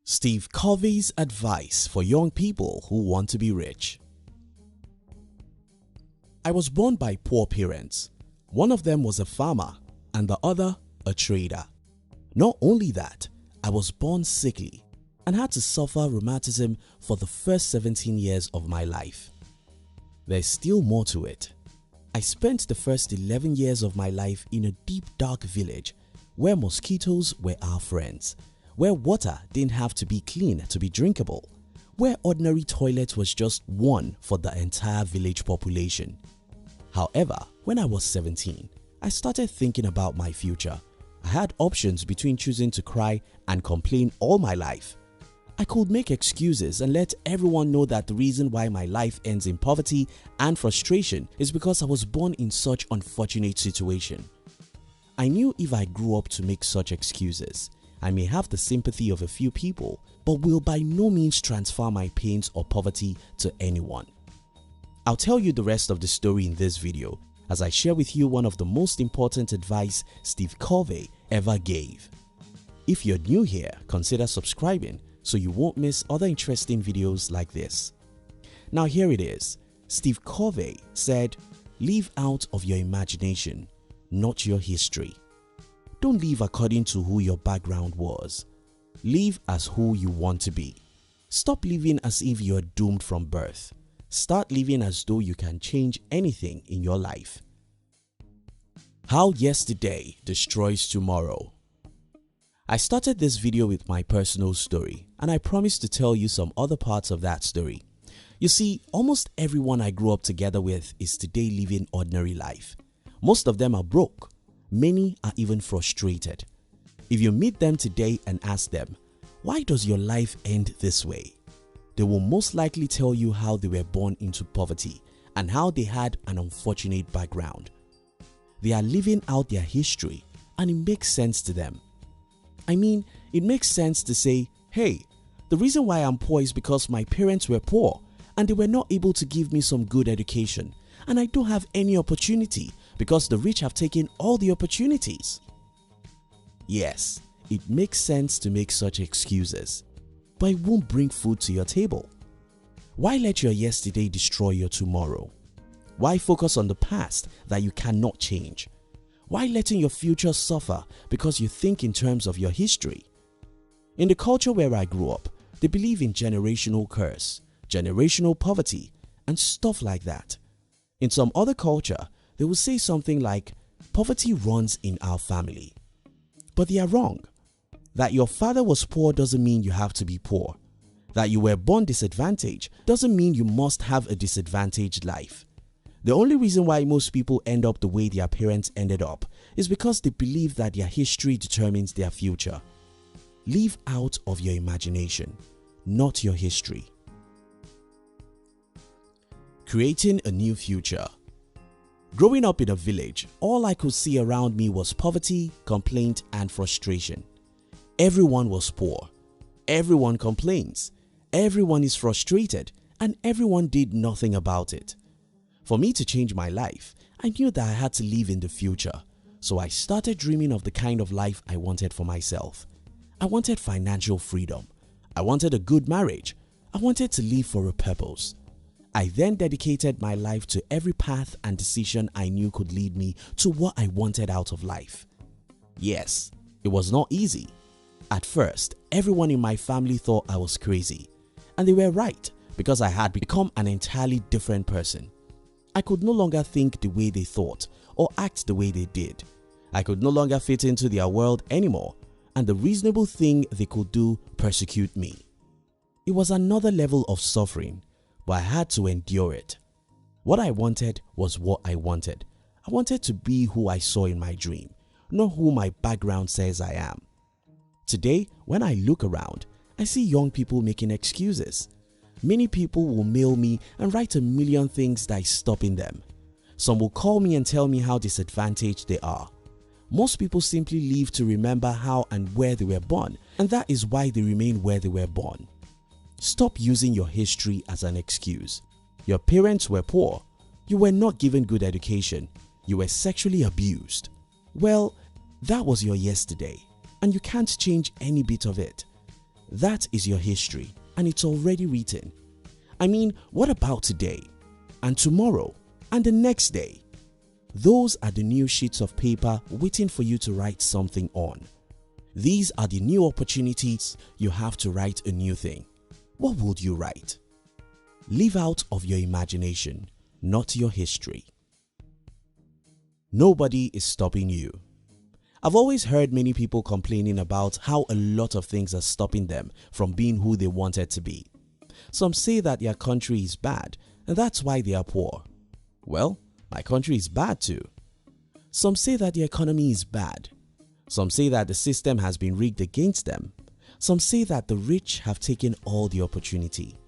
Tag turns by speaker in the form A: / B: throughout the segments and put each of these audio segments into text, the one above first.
A: Steve Covey's advice for young people who want to be rich. I was born by poor parents. One of them was a farmer and the other a trader. Not only that, I was born sickly and had to suffer rheumatism for the first 17 years of my life. There's still more to it. I spent the first 11 years of my life in a deep dark village where mosquitoes were our friends, where water didn't have to be clean to be drinkable, where ordinary toilet was just one for the entire village population. However, when I was 17, I started thinking about my future. I had options between choosing to cry and complain all my life. I could make excuses and let everyone know that the reason why my life ends in poverty and frustration is because I was born in such unfortunate situation. I knew if I grew up to make such excuses, I may have the sympathy of a few people, but will by no means transfer my pains or poverty to anyone. I'll tell you the rest of the story in this video as I share with you one of the most important advice Steve Covey ever gave. If you're new here, consider subscribing so you won't miss other interesting videos like this. Now here it is. Steve Covey said, "Live out of your imagination, not your history." Don't live according to who your background was. Live as who you want to be. Stop living as if you're doomed from birth. Start living as though you can change anything in your life. How yesterday destroys tomorrow. I started this video with my personal story and I promised to tell you some other parts of that story. You see, almost everyone I grew up together with is today living ordinary life. Most of them are broke. Many are even frustrated. If you meet them today and ask them, "Why does your life end this way?" they will most likely tell you how they were born into poverty and how they had an unfortunate background. They are living out their history and it makes sense to them. I mean, it makes sense to say, "Hey, the reason why I'm poor is because my parents were poor and they were not able to give me some good education, and I don't have any opportunity because the rich have taken all the opportunities." Yes, it makes sense to make such excuses, but it won't bring food to your table. Why let your yesterday destroy your tomorrow? Why focus on the past that you cannot change? Why letting your future suffer because you think in terms of your history? In the culture where I grew up, they believe in generational curse, generational poverty, and stuff like that. In some other culture, they will say something like, "Poverty runs in our family." But they are wrong. That your father was poor doesn't mean you have to be poor. That you were born disadvantaged doesn't mean you must have a disadvantaged life. The only reason why most people end up the way their parents ended up is because they believe that their history determines their future. Live out of your imagination, not your history. Creating a new future. Growing up in a village, all I could see around me was poverty, complaint, and frustration. Everyone was poor. Everyone complains. Everyone is frustrated, and everyone did nothing about it. For me to change my life, I knew that I had to live in the future, so I started dreaming of the kind of life I wanted for myself. I wanted financial freedom. I wanted a good marriage. I wanted to live for a purpose. I then dedicated my life to every path and decision I knew could lead me to what I wanted out of life. Yes, it was not easy. At first, everyone in my family thought I was crazy, and they were right because I had become an entirely different person. I could no longer think the way they thought or act the way they did. I could no longer fit into their world anymore, and the reasonable thing they could do persecute me. It was another level of suffering, but I had to endure it. What I wanted was what I wanted. I wanted to be who I saw in my dream, not who my background says I am. Today, when I look around, I see young people making excuses. Many people will mail me and write a million things that is stopping them. Some will call me and tell me how disadvantaged they are. Most people simply live to remember how and where they were born, and that is why they remain where they were born. Stop using your history as an excuse. Your parents were poor. You were not given good education. You were sexually abused. Well, that was your yesterday, and you can't change any bit of it. That is your history and it's already written. I mean, what about today and tomorrow and the next day? Those are the new sheets of paper waiting for you to write something on. These are the new opportunities you have to write a new thing. What would you write? Live out of your imagination, not your history. Nobody is stopping you. I've always heard many people complaining about how a lot of things are stopping them from being who they wanted to be. Some say that their country is bad and that's why they are poor. Well, my country is bad too. Some say that the economy is bad. Some say that the system has been rigged against them. Some say that the rich have taken all the opportunity.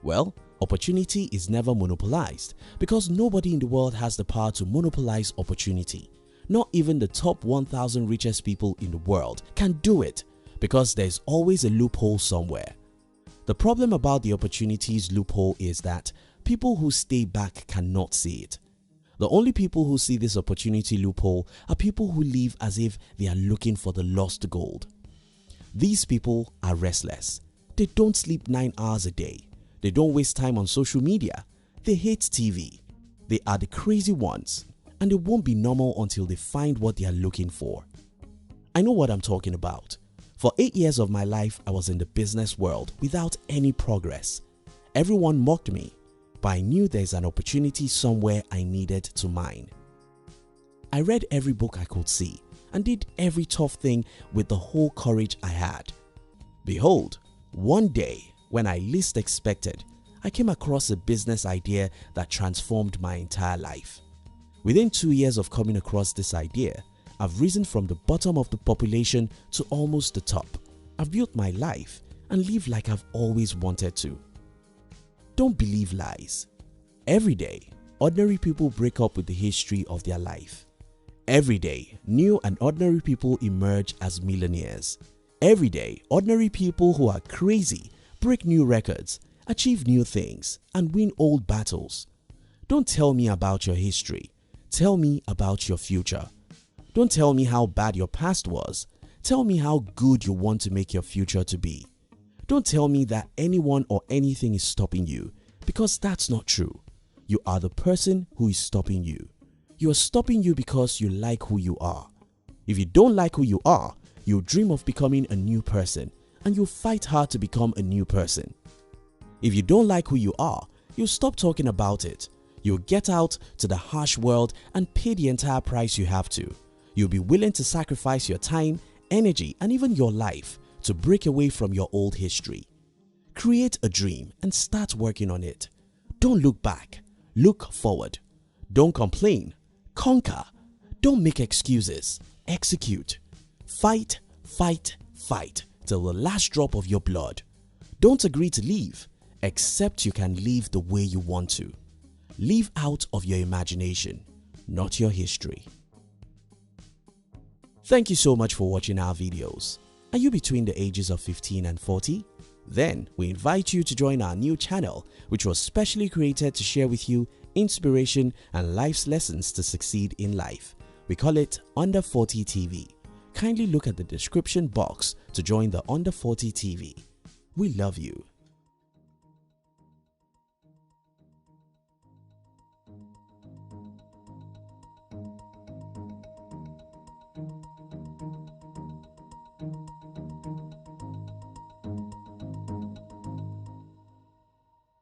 A: Well, opportunity is never monopolized because nobody in the world has the power to monopolize opportunity. Not even the top 1,000 richest people in the world can do it because there's always a loophole somewhere. The problem about the opportunities loophole is that people who stay back cannot see it. The only people who see this opportunity loophole are people who live as if they are looking for the lost gold. These people are restless. They don't sleep 9 hours a day. They don't waste time on social media. They hate TV. They are the crazy ones, and they won't be normal until they find what they are looking for. I know what I'm talking about. For 8 years of my life, I was in the business world without any progress. Everyone mocked me, but I knew there's an opportunity somewhere I needed to mine. I read every book I could see and did every tough thing with the whole courage I had. Behold, one day when I least expected, I came across a business idea that transformed my entire life. Within 2 years of coming across this idea, I've risen from the bottom of the population to almost the top. I've built my life and live like I've always wanted to. Don't believe lies. Every day, ordinary people break up with the history of their life. Every day, new and ordinary people emerge as millionaires. Every day, ordinary people who are crazy break new records, achieve new things, and win old battles. Don't tell me about your history. Tell me about your future. Don't tell me how bad your past was. Tell me how good you want to make your future to be. Don't tell me that anyone or anything is stopping you, because that's not true. You are the person who is stopping you. You are stopping you because you like who you are. If you don't like who you are, you'll dream of becoming a new person and you'll fight hard to become a new person. If you don't like who you are, you'll stop talking about it. You'll get out to the harsh world and pay the entire price you have to. You'll be willing to sacrifice your time, energy, and even your life to break away from your old history. Create a dream and start working on it. Don't look back. Look forward. Don't complain. Conquer. Don't make excuses. Execute. Fight, fight, fight till the last drop of your blood. Don't agree to leave, except you can leave the way you want to. Live out of your imagination, not your history. Thank you so much for watching our videos. Are you between the ages of 15 and 40? Then we invite you to join our new channel, which was specially created to share with you inspiration and life's lessons to succeed in life. We call it Under 40 TV. Kindly look at the description box to join the Under 40 TV. We love you.